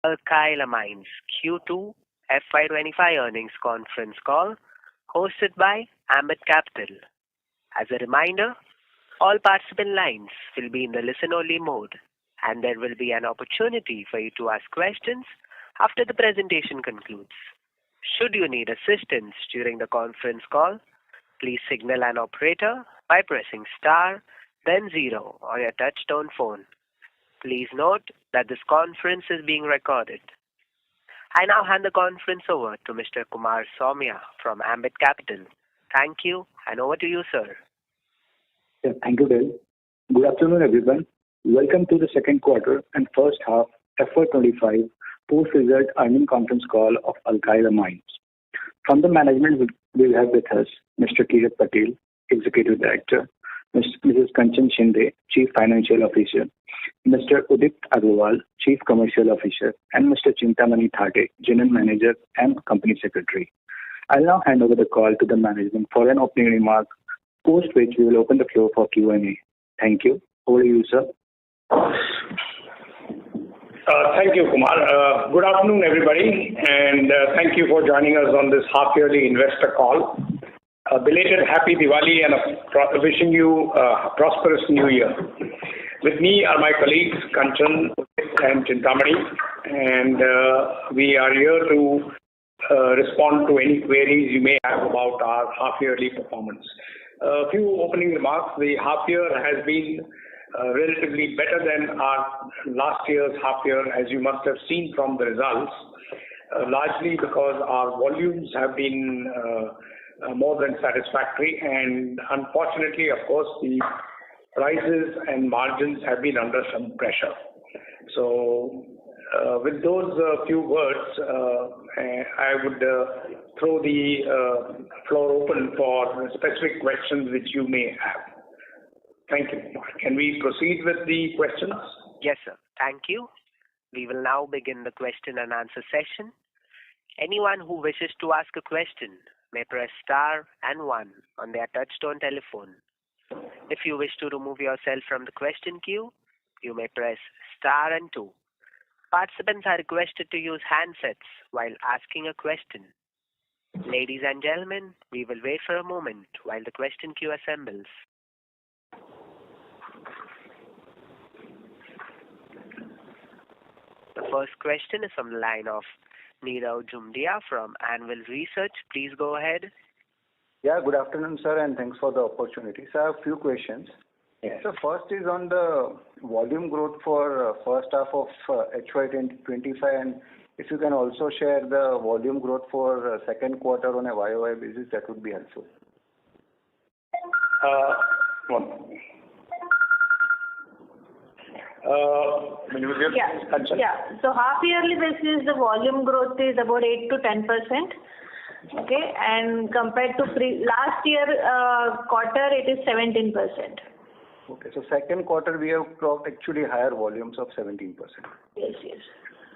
Alkyl Amines Q2 FY25 earnings conference call hosted by Ambit Capital. As a reminder, all participant lines will be in the listen-only mode, and there will be an opportunity for you to ask questions after the presentation concludes. Should you need assistance during the conference call, please signal an operator by pressing star, then 0 on your touch-tone phone. Please note that this conference is being recorded. I now hand the conference over to Mr. Kumar Saumya from Ambit Capital. Thank you, and over to you, sir. Yeah, thank you, Dale. Good afternoon, everyone. Welcome to the second quarter and first half FY25 post-result earnings conference call of Alkyl Amines. From the management, we'll have with us Mr. Kirat Patel, Executive Director, Mrs. Kanchan Shinde, Chief Financial Officer, Mr. Udit Agarwal, Chief Commercial Officer, and Mr. Chintamani Thate, General Manager and Company Secretary. I'll now hand over the call to the management for an opening remark, post which we will open the floor for Q&A. Thank you. Over to you, sir. Thank you, Kumar. Good afternoon, everybody, and thank you for joining us on this half-yearly investor call. Belated Happy Diwali and wishing you a prosperous New Year. With me are my colleagues Kanchan and Chintamani, and we are here to respond to any queries you may have about our half-yearly performance. A few opening remarks. The half-year has been relatively better than our last year's half-year, as you must have seen from the results, largely because our volumes have been more than satisfactory, and unfortunately, of course, the prices and margins have been under some pressure. So, with those few words, I would throw the floor open for specific questions which you may have. Thank you. Can we proceed with the questions? Yes, sir. Thank you. We will now begin the question and answer session. Anyone who wishes to ask a question may press star and 1 on their touch-tone telephone. If you wish to remove yourself from the question queue, you may press star and 2. Participants are requested to use handsets while asking a question. Ladies and gentlemen, we will wait for a moment while the question queue assembles. The first question is from the line of Nirav Jumdia from Anvil Research. Please go ahead. Yeah, good afternoon, sir, and thanks for the opportunity. So I have a few questions. Yes. So first is on the volume growth for first half of FY25, and if you can also share the volume growth for second quarter on a YOY basis, that would be helpful. So half yearly basis, the volume growth is about 8 to 10%. Okay, and compared to last year quarter, it is 17%. Okay, so second quarter we have clocked actually higher volumes of 17%. Yes.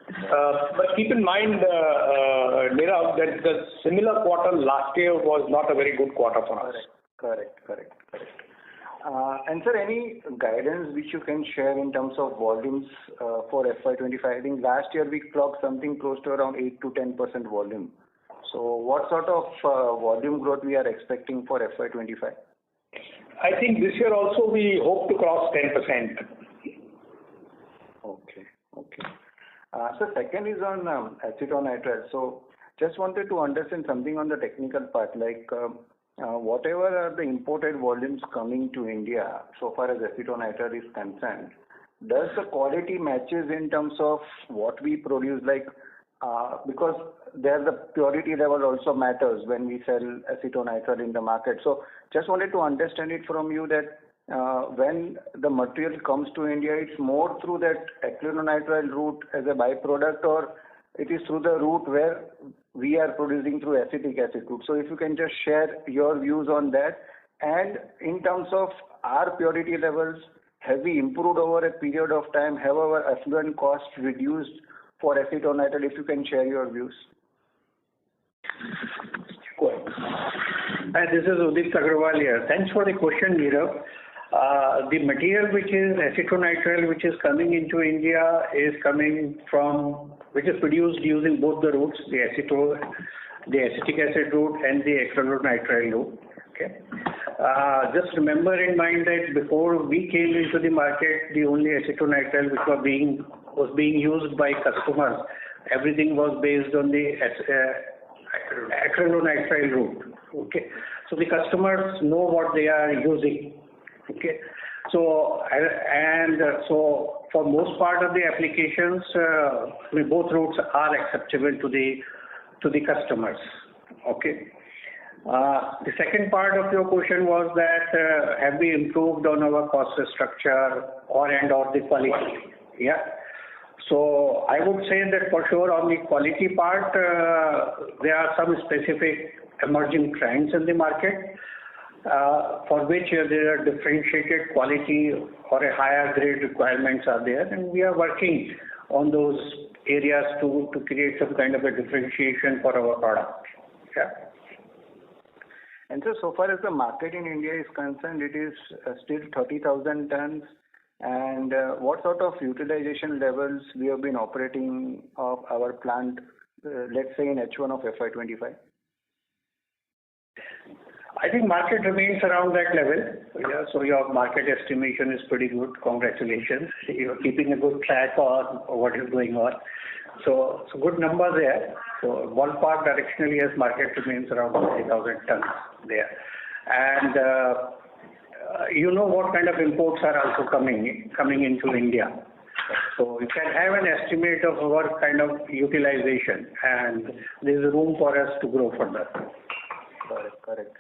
But keep in mind, Nirav, that the similar quarter last year was not a very good quarter for us. Correct. And sir, any guidance which you can share in terms of volumes for FY25? I think last year we clocked something close to around 8 to 10% volume. So what sort of volume growth we are expecting for FY25? I think this year also we hope to cross 10%. Okay. So second is on acetonitrile. So just wanted to understand something on the technical part, like whatever are the imported volumes coming to India so far as acetonitrile is concerned, does the quality matches in terms of what we produce, like because there the purity level also matters when we sell acetonitrile in the market. So just wanted to understand it from you that when the material comes to India, it's more through that acrylonitrile route as a byproduct, or it is through the route where we are producing through acetic acid route. So if you can just share your views on that. And in terms of our purity levels, have we improved over a period of time? Have our effluent costs reduced for acetonitrile? If you can share your views. Hi, this is Udit Agarwal here. Thanks for the question, Nirav. The material which is acetonitrile, which is coming into India, which is produced using both the routes, the acetic acid route and the acrylonitrile route. Okay. Just remember in mind that before we came into the market, the only acetonitrile which was being used by customers, everything was based on the acrylonitrile route. Okay. So the customers know what they are using. Okay. So for most part of the applications, both routes are acceptable to the customers. Okay. The second part of your question was that have we improved on our cost structure or the quality? Yeah. So I would say that for sure on the quality part, there are some specific emerging trends in the market for which there are differentiated quality or a higher grade requirements are there, and we are working on those areas to create some kind of a differentiation for our product. Yeah. And so far as the market in India is concerned, it is still 30,000 tons. And what sort of utilization levels we have been operating of our plant, let's say in H1 of FY25? I think market remains around that level. Yeah, so your market estimation is pretty good. Congratulations. You're keeping a good track on what is going on. So good numbers there. So ballpark directionally as market remains around 30,000 tons there. And you know what kind of imports are also coming into India. So you can have an estimate of our kind of utilization, and there is room for us to grow further. Correct.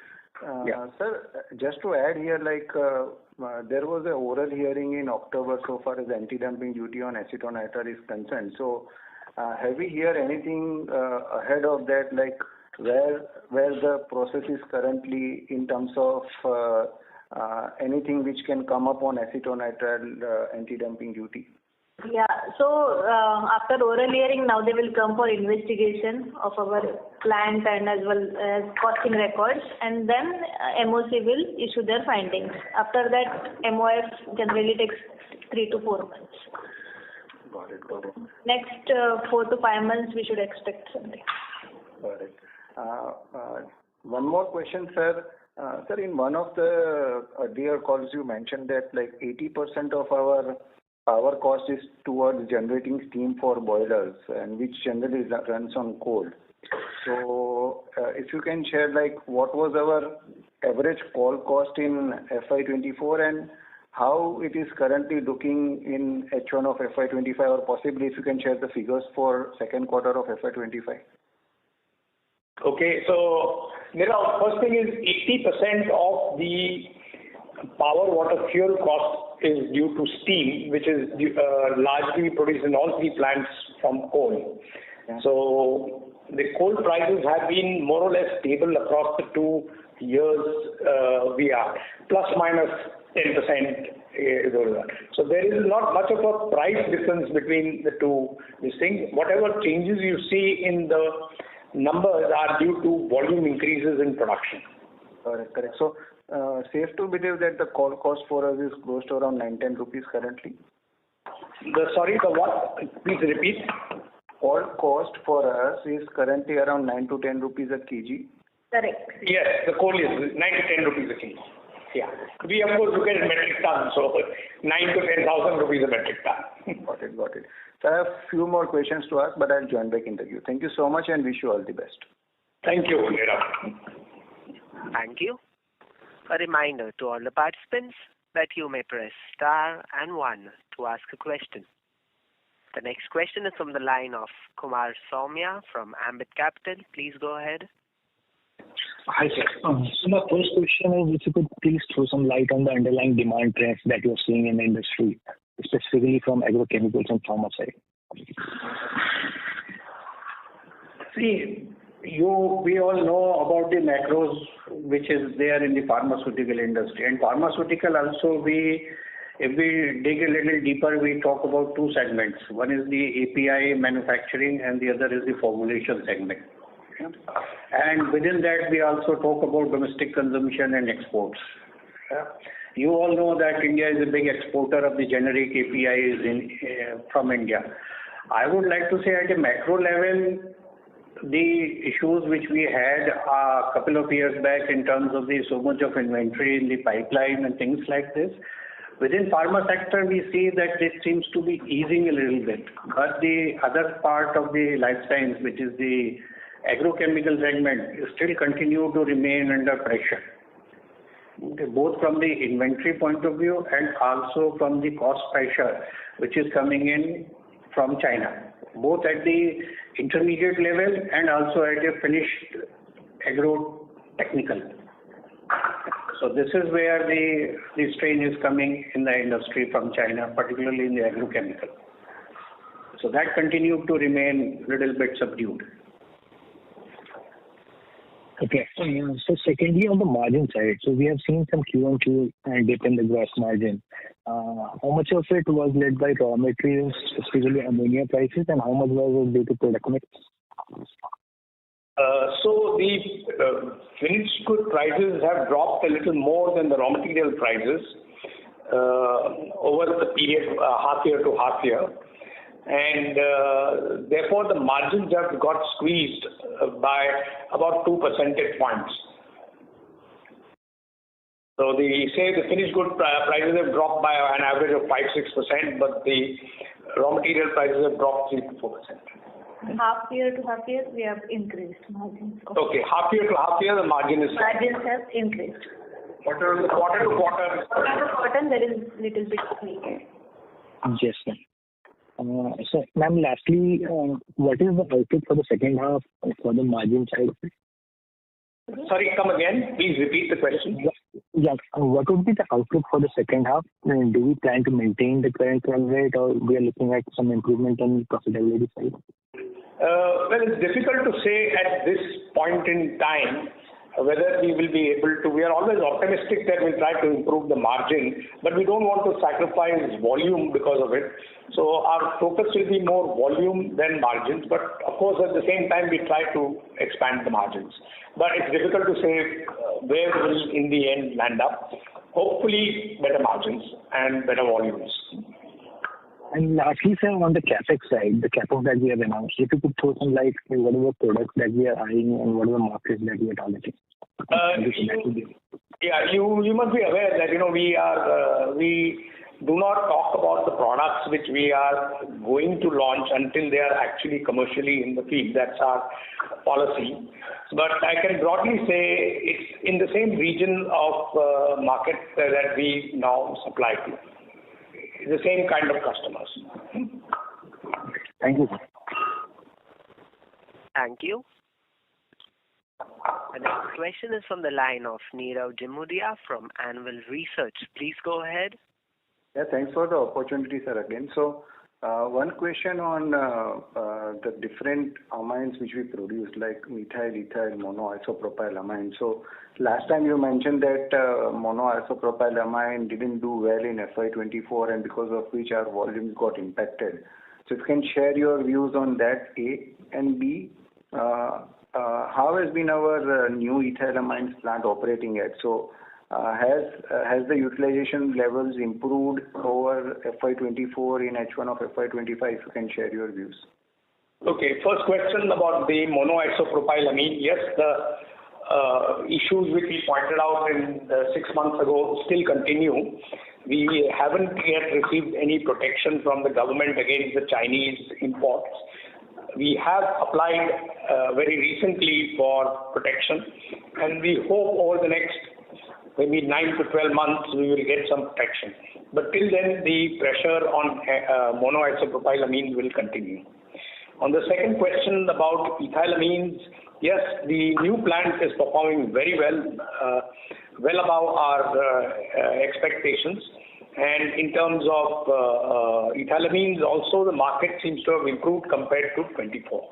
Sir, just to add here, there was an oral hearing in October so far as anti-dumping duty on acetonitrile is concerned. So have we heard anything ahead of that, like where the process is currently in terms of anything which can come up on acetonitrile anti-dumping duty? Yeah. So after oral hearing, now they will come for investigation of our plant and as well as costing records, and then MOC will issue their findings. After that, MOF generally takes 3 to 4 months. Got it. Next 4 to 5 months, we should expect something. Got it. One more question, sir. Sir, in one of the earlier calls, you mentioned that 80% of our power cost is towards generating steam for boilers, and which generally runs on coal. So, if you can share what was our average coal cost in FY24 and how it is currently looking in H1 of FY25, or possibly if you can share the figures for second quarter of FY25. Okay, so Nirav, first thing is 80% of the power, water, fuel cost is due to steam, which is largely produced in all three plants from coal. Yeah. So the coal prices have been more or less stable across the 2 years. We are plus minus 10%. So there is not much of a price difference between the two. This thing, whatever changes you see in the numbers are due to volume increases in production. Correct. So safe to believe that the coal cost for us is close to around 9-10 rupees currently? The what? Please repeat. Coal cost for us is currently around 9 to 10 rupees a kg. Correct. Yes, the coal is 9 to 10 rupees a kg. Yeah. We of course look at metric ton, so 9 to 10,000 rupees a metric ton. Got it. So I have a few more questions to ask, but I'll join back in the queue. Thank you so much and wish you all the best. Thank you, Nirav. Thank you. A reminder to all the participants that you may press star and 1 to ask a question. The next question is from the line of Kumar Saumya from Ambit Capital. Please go ahead. Hi, sir. So my first question is if you could please throw some light on the underlying demand trends that you're seeing in the industry, specifically from agrochemicals and pharma side. See, we all know about the macros which is there in the pharmaceutical industry. And pharmaceutical also, if we dig a little deeper, we talk about 2 segments. One is the API manufacturing and the other is the formulation segment. And within that, we also talk about domestic consumption and exports. You all know that India is a big exporter of the generic APIs from India. I would like to say at a macro level, the issues which we had a couple of years back in terms of the so much of inventory in the pipeline and things like this, within pharma sector we see that this seems to be easing a little bit. But the other part of the life science, which is the agrochemical segment, still continue to remain under pressure. Okay, both from the inventory point of view and also from the cost pressure which is coming in from China, both at the intermediate level and also at a finished agro-technical. So this is where the strain is coming in the industry from China, particularly in the agrochemical. So that continued to remain a little bit subdued. Okay. So secondly, on the margin side, so we have seen some Q-on-Q dip in the gross margin. How much of it was led by raw materials, specifically ammonia prices, and how much was it due to product mix? So the finished good prices have dropped a little more than the raw material prices over the period half year to half year. And therefore the margins have got squeezed by about 2 percentage points. So the finished good prices have dropped by an average of 5-6%, but the raw material prices have dropped 3-4%. Half year to half year, we have increased margins. Okay, half year to half year, the margin is. Margins have increased. Quarter to quarter. Quarter to quarter, there is little bit tweak. Yes, ma'am. So, ma'am, lastly, what is the outlook for the second half for the margin side? Sorry, come again. Please repeat the question. Yeah. What would be the outlook for the second half? Do we plan to maintain the current run rate, or we are looking at some improvement on profitability side? Well, it's difficult to say at this point in time whether we will be able to. We are always optimistic that we'll try to improve the margin, but we don't want to sacrifice volume because of it. So our focus will be more volume than margins, but of course at the same time we try to expand the margins. But it's difficult to say where we will in the end land up. Hopefully better margins and better volumes. And lastly, sir, on the capex side, the capex that we have announced, if you could throw some light on what are the products that we are eyeing and what are the markets that we are targeting? You must be aware that we do not talk about the products which we are going to launch until they are actually commercially in the field. That's our policy. But I can broadly say it's in the same region of market that we now supply to. The same kind of customers. Thank you, sir. Thank you. The next question is from the line of Nirav Jimudia from Anvil Research. Please go ahead. Yeah, thanks for the opportunity, sir, again. So, one question on the different amines which we produce, like methyl, ethyl, monoisopropyl amine. So, last time you mentioned that monoisopropyl amine didn't do well in FY24, and because of which our volumes got impacted. So, if you can share your views on that, A, and B, how has been our new ethylamines plant operating at? So, has the utilization levels improved over FY24 in H1 of FY25? If you can share your views. Okay, first question about the monoisopropyl amine. Yes, the issues which we pointed out in 6 months ago still continue. We haven't yet received any protection from the government against the Chinese imports. We have applied very recently for protection, and we hope over the next maybe 9 to 12 months we will get some protection. But till then, the pressure on monoisopropyl amines will continue. On the second question about ethylamines, yes, the new plant is performing very well, well above our expectations. And in terms of ethylamines, also the market seems to have improved compared to 24.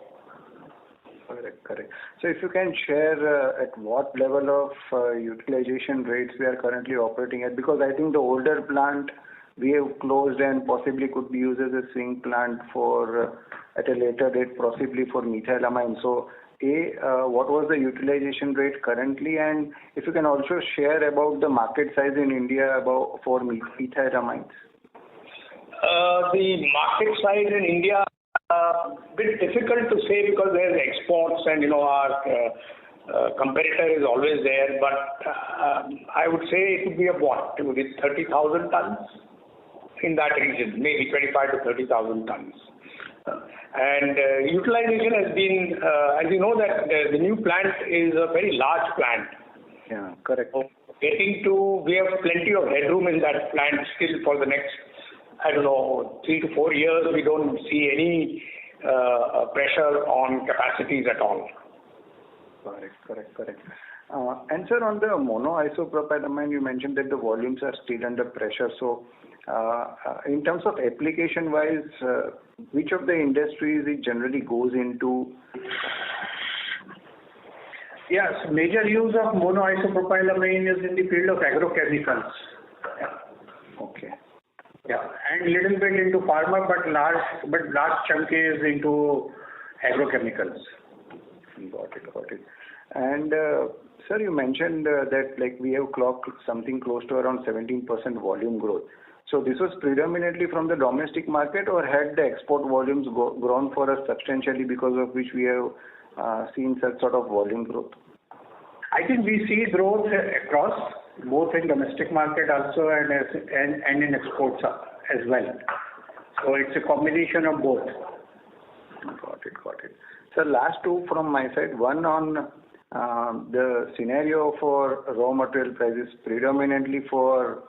Correct. So if you can share at what level of utilization rates we are currently operating at, because I think the older plant we have closed and possibly could be used as a swing plant for at a later date, possibly for methylamine. So what was the utilization rate currently, and if you can also share about the market size in India for ethyl amines. The market size in India bit difficult to say because there's exports and our competitor is always there. But I would say it would be about 30,000 tons in that region, maybe 25 to 30,000 tons. And utilization has been, as you know, that the new plant is a very large plant. Yeah, correct. So we have plenty of headroom in that plant still for the next, 3 to 4 years. We don't see any pressure on capacities at all. Correct. And sir, on the monoisopropylamine, you mentioned that the volumes are still under pressure. So, in terms of application-wise, which of the industries it generally goes into? Yes, major use of monoisopropylamine is in the field of agrochemicals. Okay. Yeah, and little bit into pharma, but large chunk is into agrochemicals. Got it. And sir, you mentioned that we have clocked something close to around 17% volume growth. So this was predominantly from the domestic market, or had the export volumes grown for us substantially, because of which we have seen such sort of volume growth? I think we see growth across, both in domestic market also and in exports as well. So it's a combination of both. Got it. So last two from my side. One on the scenario for raw material prices, predominantly for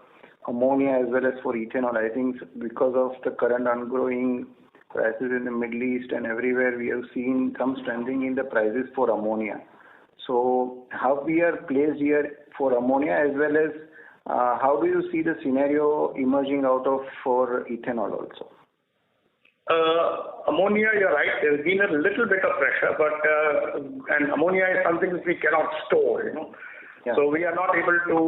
ammonia as well as for ethanol. I think because of the current ongoing prices in the Middle East and everywhere, we have seen some strengthening in the prices for ammonia. So how we are placed here for ammonia, as well as how do you see the scenario emerging out of for ethanol also? Ammonia, you're right. There's been a little bit of pressure, but and ammonia is something which we cannot store. Yeah. So we are not able to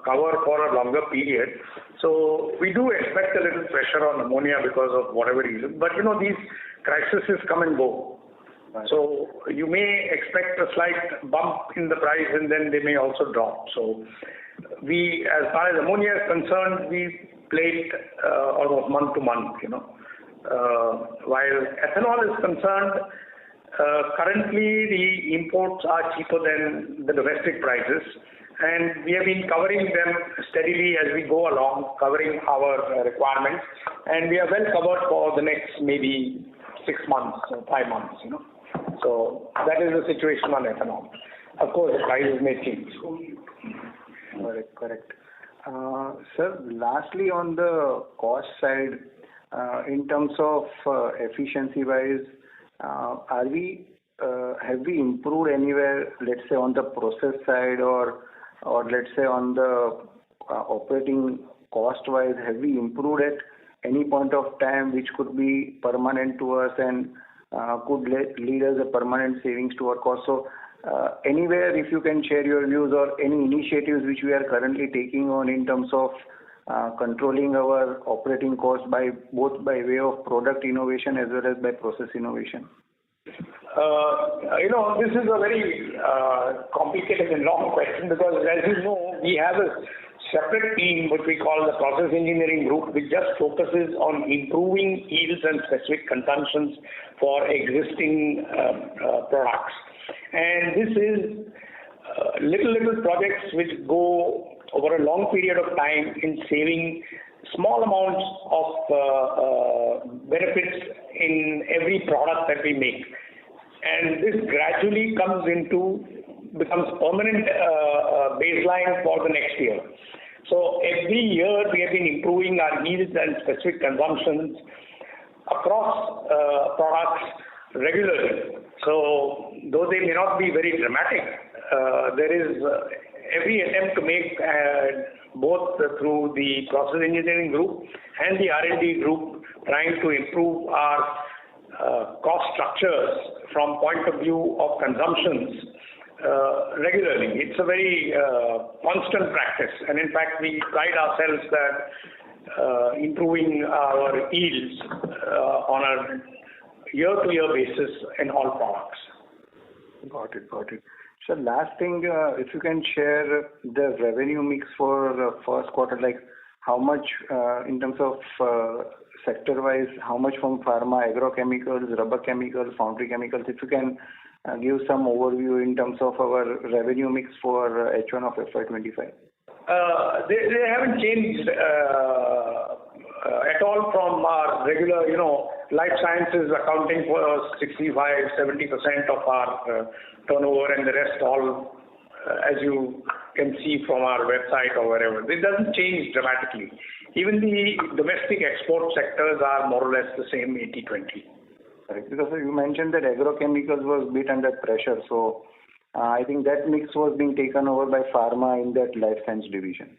cover for a longer period. So we do expect a little pressure on ammonia because of whatever reason. But these crises come and go. Right. So you may expect a slight bump in the price, and then they may also drop. So we, as far as ammonia is concerned, we play it almost month to month. While ethanol is concerned, currently the imports are cheaper than the domestic prices, and we have been covering them steadily as we go along, covering our requirements, and we are well covered for the next maybe 6 months, 5 months. So that is the situation on ethanol. Of course, the prices may change. Correct. Sir, lastly on the cost side, in terms of efficiency-wise, have we improved anywhere, let's say on the process side, or let's say on the operating cost-wise, have we improved at any point of time, which could be permanent to us and could lead us a permanent savings to our cost? So anywhere, if you can share your views or any initiatives which we are currently taking on in terms of controlling our operating costs both by way of product innovation as well as by process innovation. This is a very complicated and long question, because as you know, we have a separate team which we call the process engineering group, which just focuses on improving yields and specific consumptions for existing products. And this is little projects which go over a long period of time in saving small amounts of benefits in every product that we make. And this gradually becomes permanent baseline for the next year. So every year we have been improving our yields and specific consumptions across products regularly. So though they may not be very dramatic, there is every attempt to make both through the process engineering group and the R&D group trying to improve our cost structures from point of view of consumptions regularly. It's a very constant practice, and in fact we pride ourselves that improving our yields on a year-to-year basis in all products. Got it. So last thing, if you can share the revenue mix for the first quarter, like how much in terms of sector-wise, how much from pharma, agrochemicals, rubber chemicals, foundry chemicals, if you can give some overview in terms of our revenue mix for H1 of FY25. They haven't changed at all from our regular, life sciences accounting for 65-70% of our turnover, and the rest all, as you can see from our website or wherever. It doesn't change dramatically. Even the domestic export sectors are more or less the same, 80-20. Right. Because you mentioned that agrochemicals was a bit under pressure, so I think that mix was being taken over by pharma in that life science division.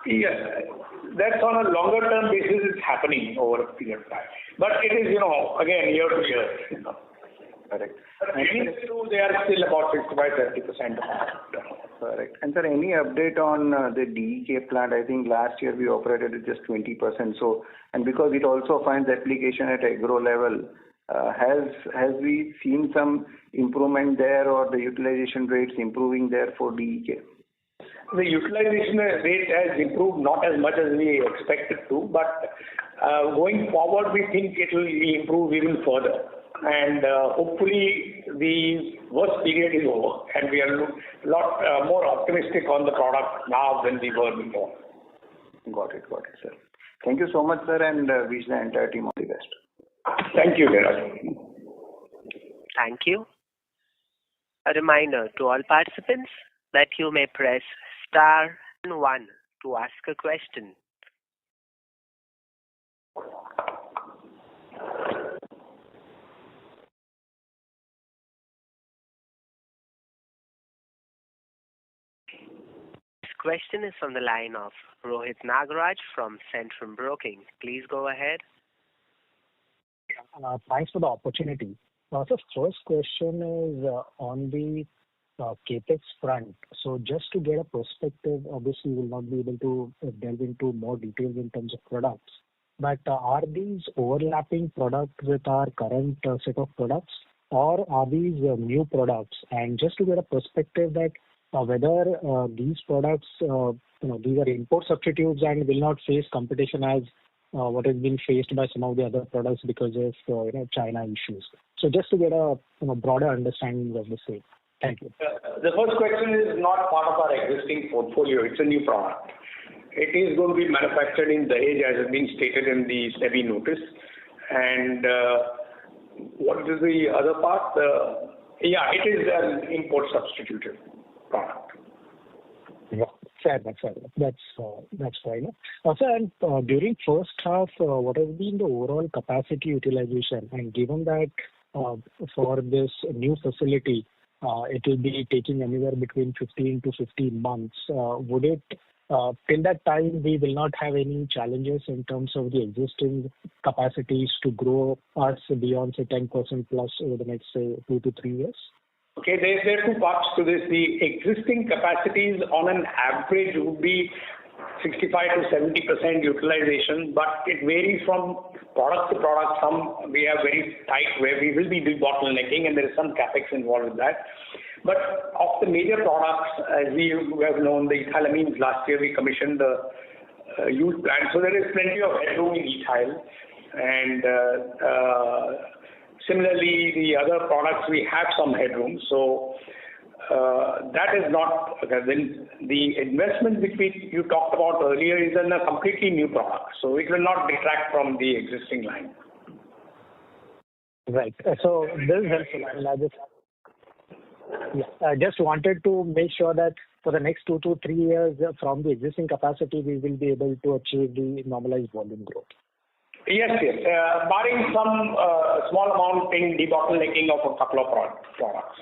Yes, that's on a longer term basis. It's happening over a period of time. But it is, again, year to year. Correct. But they are still about 65-70%. Correct. And sir, any update on the DEK plant? I think last year we operated at just 20%. So, and because it also finds application at agro level, has we seen some improvement there, or the utilization rates improving there for DEK? The utilization rate has improved, not as much as we expected to, but going forward, we think it will improve even further. And hopefully, the worst period is over, and we are a lot more optimistic on the product now than we were before. Got it, sir. Thank you so much, sir, and wish the entire team all the best. Thank you, Dheeraj. Thank you. A reminder to all participants that you may press star and 1 to ask a question. This question is from the line of Rohit Nagaraj from Centrum Broking. Please go ahead. Thanks for the opportunity. So first question is on the capex front. So just to get a perspective, obviously we will not be able to delve into more details in terms of products. But are these overlapping products with our current set of products, or are these new products? And just to get a perspective that whether these products, these are import substitutes and will not face competition as what has been faced by some of the other products because of China issues. So just to get a broader understanding of the same. Thank you. The first question is not part of our existing portfolio. It's a new product. It is going to be manufactured in Dahej, as has been stated in the SEBI notice. And what is the other part? It is an import substituted product. Yeah, fair enough. That's fair enough. Sir, and during first half, what has been the overall capacity utilization? And given that for this new facility, it will be taking anywhere between 15 to 15 months. Would it, till that time, we will not have any challenges in terms of the existing capacities to grow us beyond, say, 10% plus over the next, say, 2 to 3 years? Okay, there are two parts to this. The existing capacities on an average would be 65 to 70% utilization, but it varies from product to product. Some we have very tight where we will be debottlenecking, and there is some capex involved with that. But of the major products, as we have known, the ethyl amines last year we commissioned the huge plant, so there is plenty of headroom in ethyl, and similarly the other products we have some headroom. So that is not the investment which you talked about earlier is in a completely new product, so it will not detract from the existing line. Right. So this is helpful. I just wanted to make sure that for the next 2 to 3 years from the existing capacity, we will be able to achieve the normalized volume growth. Yes. Barring some small amount in debottlenecking of a couple of products.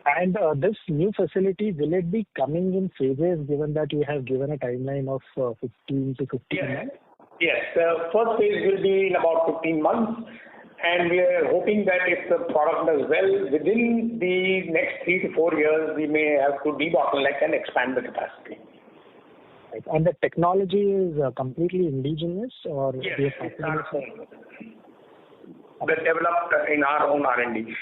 And this new facility, will it be coming in phases given that you have given a timeline of 15 to 15 months? Yes. The first phase will be in about 15 months. And we are hoping that if the product does well, within the next 3 to 4 years, we may have to debottleneck and expand the capacity. Right. And the technology is completely indigenous, or yes, developed in our own R&D.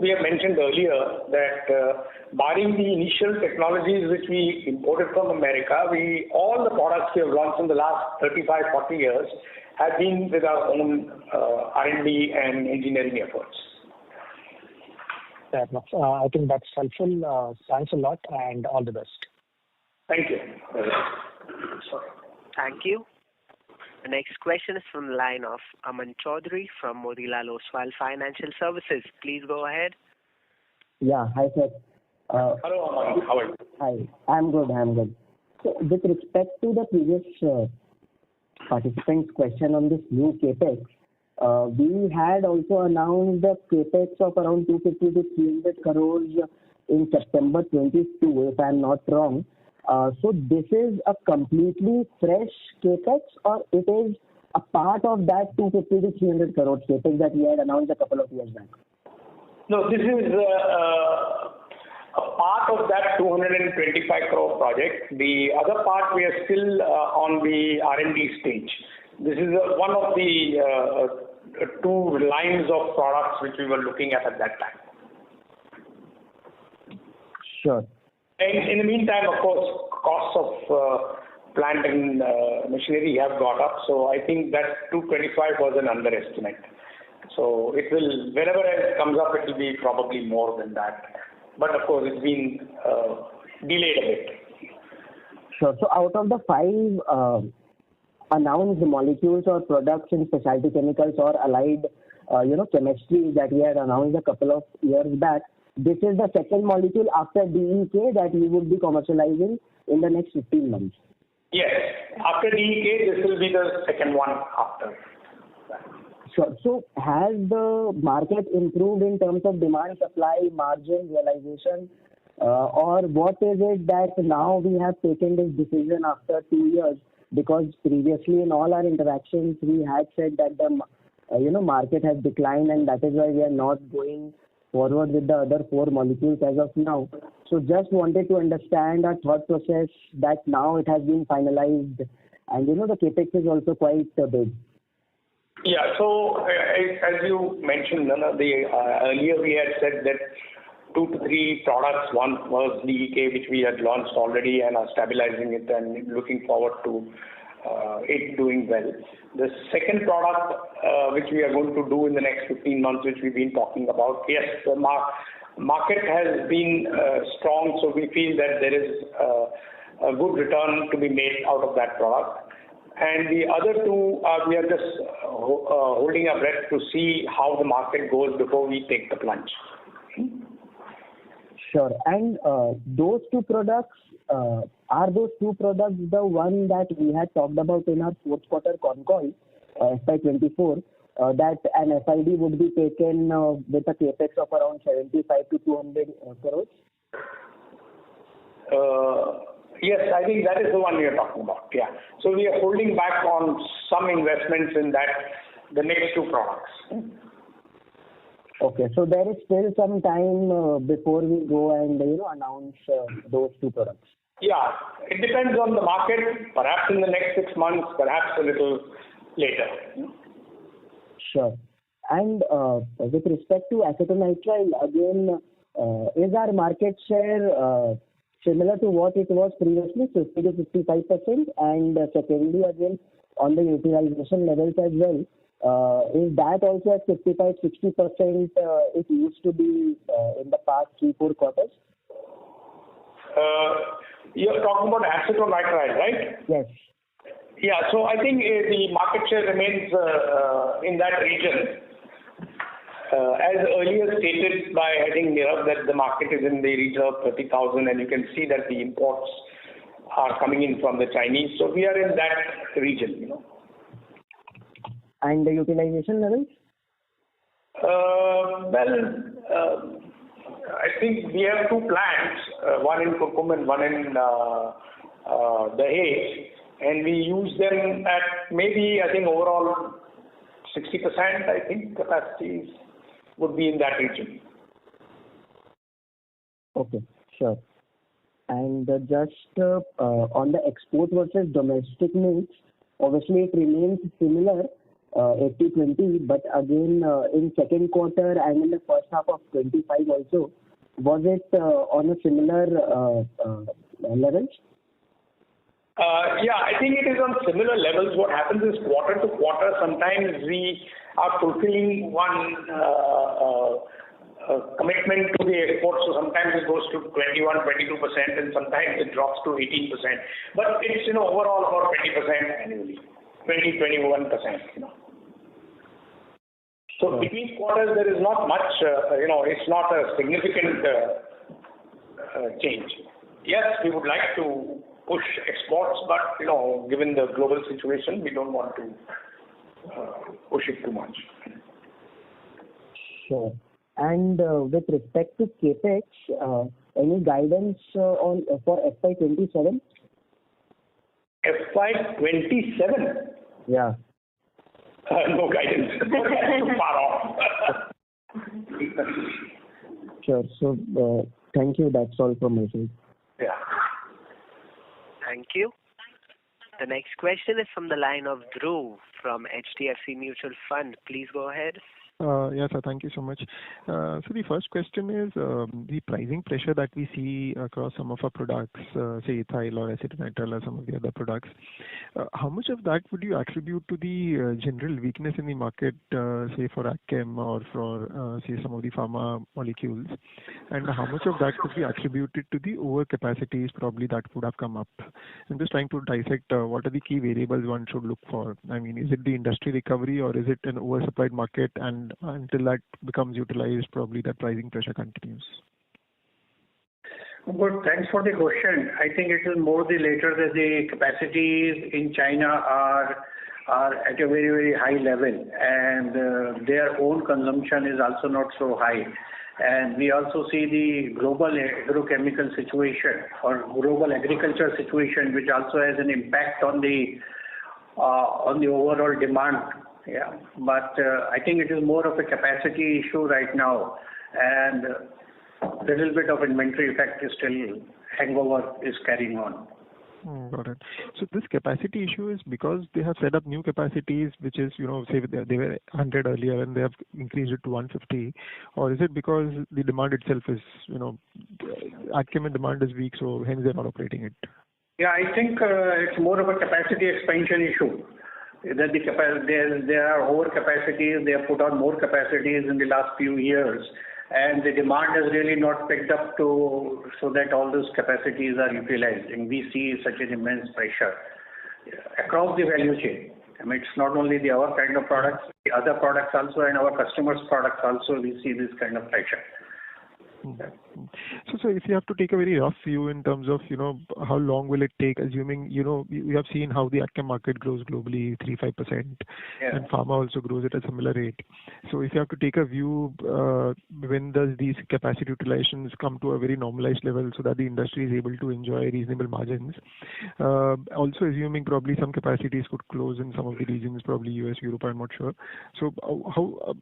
We have mentioned earlier that barring the initial technologies which we imported from America, all the products we have launched in the last 35, 40 years have been with our own R&D and engineering efforts. Fair enough. I think that's helpful. Thanks a lot and all the best. Thank you. Thank you. The next question is from the line of Aman Chaudhary from Motilal Oswal Financial Services. Please go ahead. Yeah, hi sir. Hello Aman, how are you? Hi, I'm good. So with respect to the previous participant's question on this new capex, we had also announced the capex of around 250 to 300 crores in September 22, if I'm not wrong. So this is a completely fresh capex, or it is a part of that 250 to 300 crores capex that we had announced a couple of years back? No, this is a part of that 225 crore project. The other part we are still on the R&D stage. This is one of the two lines of products which we were looking at that time. Sure. And in the meantime, of course, costs of plant and machinery have got up. So I think that 225 was an underestimate. So it will, whenever it comes up, it will be probably more than that. But of course, it's been delayed a bit. Sure. So out of the 5 announced molecules or products in specialty chemicals or allied, chemistry that we had announced a couple of years back, this is the second molecule after DEK that we would be commercializing in the next 15 months. Yes. After DEK, this will be the second one after. Sure. So has the market improved in terms of demand, supply, margin, realization, or what is it that now we have taken this decision after 2 years? Because previously in all our interactions, we had said that the market has declined, and that is why we are not going forward with the other 4 molecules as of now. So just wanted to understand our thought process that now it has been finalized, and the capex is also quite big. Yeah. So as you mentioned, earlier we had said that 2 to 3 products. One was DEK, which we had launched already and are stabilizing it and looking forward to it doing well. The second product which we are going to do in the next 15 months, which we've been talking about, yes, the market has been strong, so we feel that there is a good return to be made out of that product. And the other 2, we are just holding our breath to see how the market goes before we take the plunge. Sure. And those 2 products, are those 2 products the one that we had talked about in our fourth quarter con call, FY24, that an FID would be taken with a capex of around 75 to 200 crores? Yes, I think that is the one we are talking about. Yeah. So we are holding back on some investments in the next 2 products. Okay, so there is still some time before we go and announce those 2 products. Yeah, it depends on the market. Perhaps in the next 6 months, perhaps a little later. Sure. And with respect to acetonitrile, again, is our market share similar to what it was previously, 50 to 55%? And secondly, again, on the utilization levels as well, is that also at 55-60% it used to be in the past 3-4 quarters? You're talking about acetonitrile, right? Yes. Yeah, so I think the market share remains in that region. As earlier stated by, I think, that the market is in the region of 30,000, and you can see that the imports are coming in from the Chinese. So we are in that region, And the utilization levels? I think we have 2 plants, one in Kurkum and one in Dahej, and we use them at maybe, I think, overall 60%, I think, capacities would be in that region. Okay, sure. And just on the export versus domestic mix, obviously it remains similar. 80/20, but again in second quarter and in the first half of 25 also, was it on a similar levels? Yeah, I think it is on similar levels. What happens is quarter to quarter, sometimes we are fulfilling one commitment to the export, so sometimes it goes to 21-22%, and sometimes it drops to 18%. But it's overall about 20% annually, 20-21%. So between quarters there is not much. It's not a significant change. Yes, we would like to push exports, but given the global situation, we don't want to push it too much. Sure. And with respect to capex, any guidance on for FY27? FY27? Yeah. No guidance. Too far off. Sure. So thank you. That's all from my side. Yeah. Thank you. The next question is from the line of Dhruv from HDFC Mutual Fund. Please go ahead. Yes, sir. Thank you so much. So the first question is the pricing pressure that we see across some of our products, say ethyl or acetonitrile or some of the other products. How much of that would you attribute to the general weakness in the market, say for AgChem or for say some of the pharma molecules, and how much of that could be attributed to the overcapacities probably that would have come up? I'm just trying to dissect what are the key variables one should look for. I mean, is it the industry recovery or is it an oversupplied market, and until that becomes utilized, probably that pricing pressure continues? Good. Thanks for the question. I think it is more the later that the capacities in China are at a very, very high level, and their own consumption is also not so high. And we also see the global agrochemical situation or global agriculture situation, which also has an impact on the overall demand. Yeah, but I think it is more of a capacity issue right now, and a little bit of inventory effect is still hangover is carrying on. Got it. So this capacity issue is because they have set up new capacities, which is, say they were 100 earlier and they have increased it to 150, or is it because the demand itself is, AgChem demand is weak, so hence they're not operating it? Yeah, I think it's more of a capacity expansion issue. That there are overcapacities. They have put on more capacities in the last few years, and the demand has really not picked up so that all those capacities are utilized. And we see such an immense pressure across the value chain. I mean, it's not only our kind of products, the other products also, and our customers' products also. We see this kind of pressure. So if you have to take a very rough view in terms of, how long will it take, assuming, we have seen how the AgChem market grows globally, 3-5%, and pharma also grows at a similar rate. So if you have to take a view, when does these capacity utilizations come to a very normalized level so that the industry is able to enjoy reasonable margins? Also assuming probably some capacities could close in some of the regions, probably US, Europe, I'm not sure. So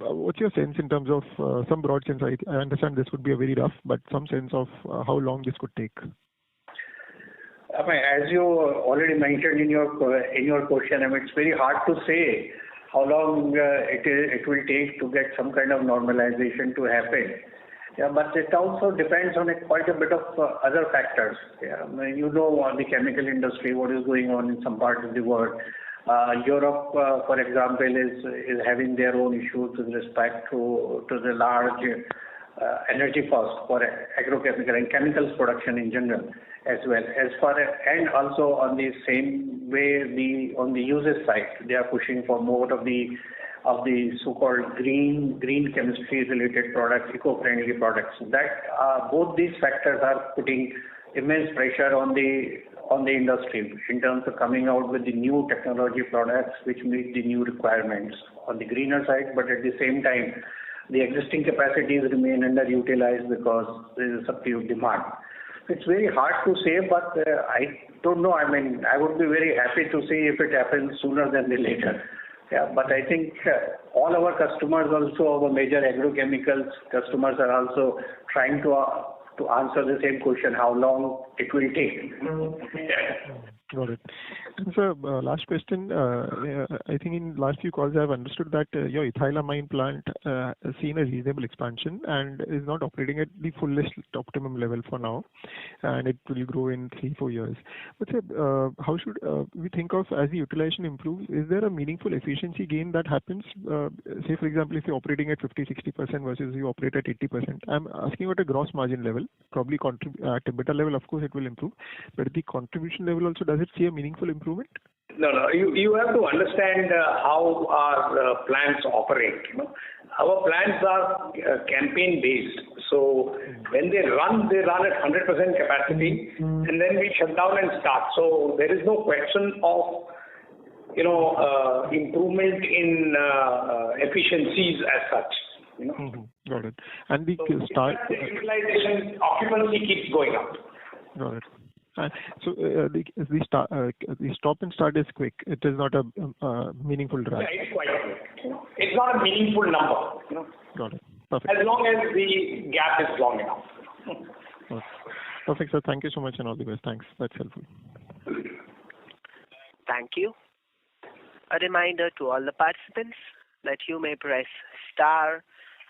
what's your sense in terms of some broad sense? I understand this would be a very rough, but some sense of how long this could take. I mean, as you already mentioned in your question, I mean, it's very hard to say how long it will take to get some kind of normalization to happen. Yeah, but it also depends on quite a bit of other factors. Yeah, I mean, the chemical industry, what is going on in some parts of the world. Europe, for example, is having their own issues with respect to the large energy cost for agrochemical and chemicals production in general, as well as and also on the same way on the usage side, they are pushing for more of the so-called green chemistry related products, eco-friendly products. That both these factors are putting immense pressure on the industry in terms of coming out with the new technology products which meet the new requirements on the greener side, but at the same time the existing capacities remain underutilized because there is a subdued demand. It's very hard to say, but I don't know. I mean, I would be very happy to see if it happens sooner than later. Yeah, but I think all our customers, also our major agrochemicals customers, are also trying to answer the same question: how long it will take. Got it. And so, last question. I think in last few calls, I've understood that your ethyl amine plant has seen a reasonable expansion and is not operating at the fullest optimum level for now, and it will grow in 3-4 years. But sir, how should we think of as the utilization improves? Is there a meaningful efficiency gain that happens? Say, for example, if you're operating at 50-60% versus you operate at 80%. I'm asking at a gross margin level. Probably at a better level, of course, it will improve. But at the contribution level also, does it see a meaningful improvement? No. You have to understand how our plants operate. Our plants are campaign based. So when they run at 100% capacity, and then we shut down and start. So there is no question of improvement in efficiencies as such. Got it. And the utilization occupancy keeps going up. Got it. So the stop and start is quick. It is not a meaningful drag. Yeah, it's quite quick. It's not a meaningful number. Got it. Perfect. As long as the gap is long enough. Okay. Perfect, sir. Thank you so much and all the best. Thanks. That's helpful. Thank you. A reminder to all the participants that you may press star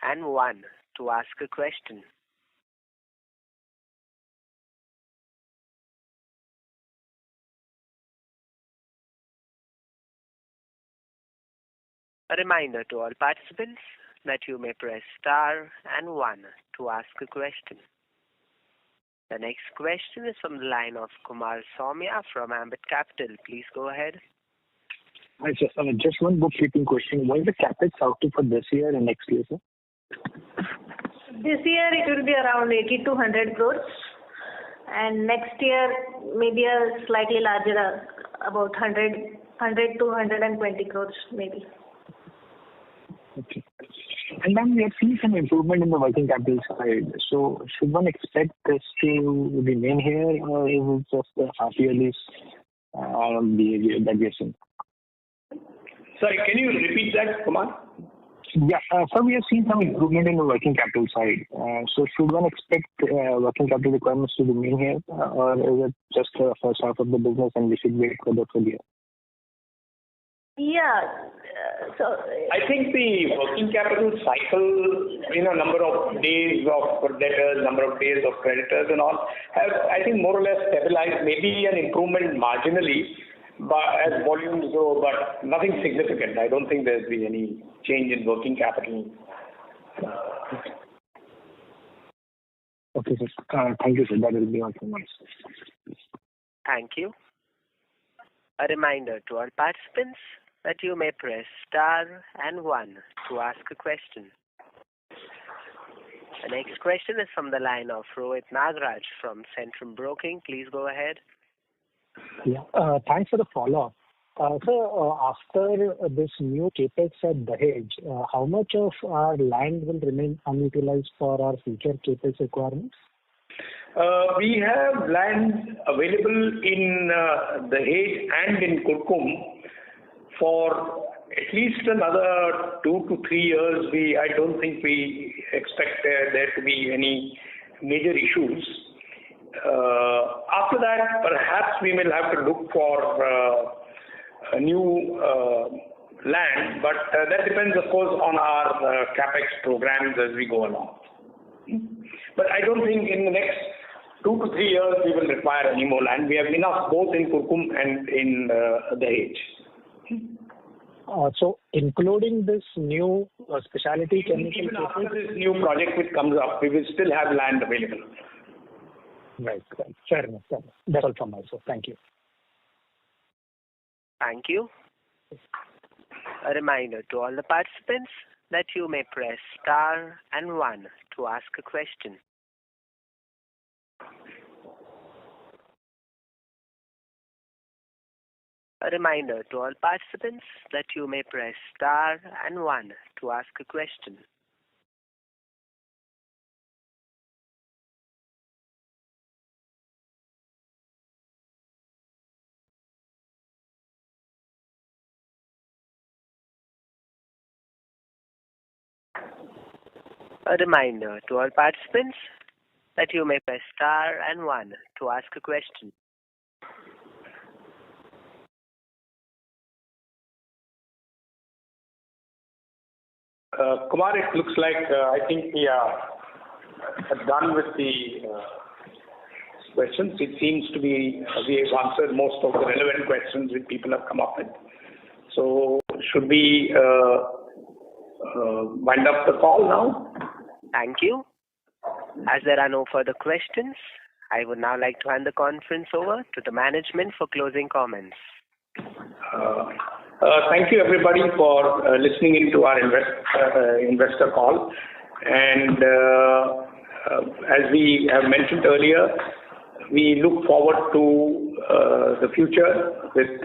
and 1 to ask a question. A reminder to all participants that you may press star and 1 to ask a question. The next question is from the line of Kumar Saumya from Ambit Capital. Please go ahead. Hi, sir. Just one bookkeeping question. What is the capex outlook for this year and next year, sir? This year it will be around 80 to 100 crores. And next year maybe a slightly larger, about 100 to 120 crores maybe. Okay. And then we have seen some improvement in the working capital side. So should one expect this to remain here, or is it just a half-yearly behavior that we are seeing? Sorry, can you repeat that, Kumar? Yeah. So we have seen some improvement in the working capital side. So should one expect working capital requirements to remain here, or is it just the first half of the business and we should wait for the full year? Yeah. So I think the working capital cycle, number of days of debtors, number of days of creditors and all, have, I think, more or less stabilized, maybe an improvement marginally but as volumes grow, but nothing significant. I don't think there's been any change in working capital. Okay, sir. Thank you, sir. That will be all from us. Thank you. A reminder to all participants that you may press star and 1 to ask a question. The next question is from the line of Rohit Nagraj from Centrum Broking. Please go ahead. Yeah. Thanks for the follow-up. So after this new capex at Dahej, how much of our land will remain unutilized for our future capex requirements? We have land available in Dahej and in Kurkum for at least another 2 to 3 years. I don't think we expect there to be any major issues. After that, perhaps we will have to look for a new land, but that depends, of course, on our capex programs as we go along. But I don't think in the next 2 to 3 years we will require any more land. We have enough both in Kurkum and in Dahej. So including this new specialty chemical... Even after this new project which comes up, we will still have land available. Right. Fair enough. That's all from myself. Thank you. Thank you. A reminder to all the participants that you may press star and 1 to ask a question. A reminder to all participants that you may press star and 1 to ask a question. A reminder to all participants that you may press star and 1 to ask a question. Kumar, it looks like I think we are done with the questions. It seems to be we have answered most of the relevant questions which people have come up with. So should we wind up the call now? Thank you. As there are no further questions, I would now like to hand the conference over to the management for closing comments. Thank you everybody for listening into our investor call. And as we have mentioned earlier, we look forward to the future with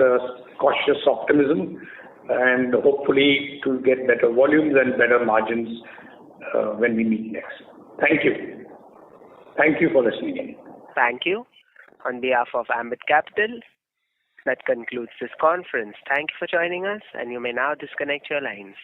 cautious optimism and hopefully to get better volumes and better margins when we meet next. Thank you. Thank you for listening in. Thank you. On behalf of Ambit Capital, that concludes this conference. Thank you for joining us, and you may now disconnect your lines.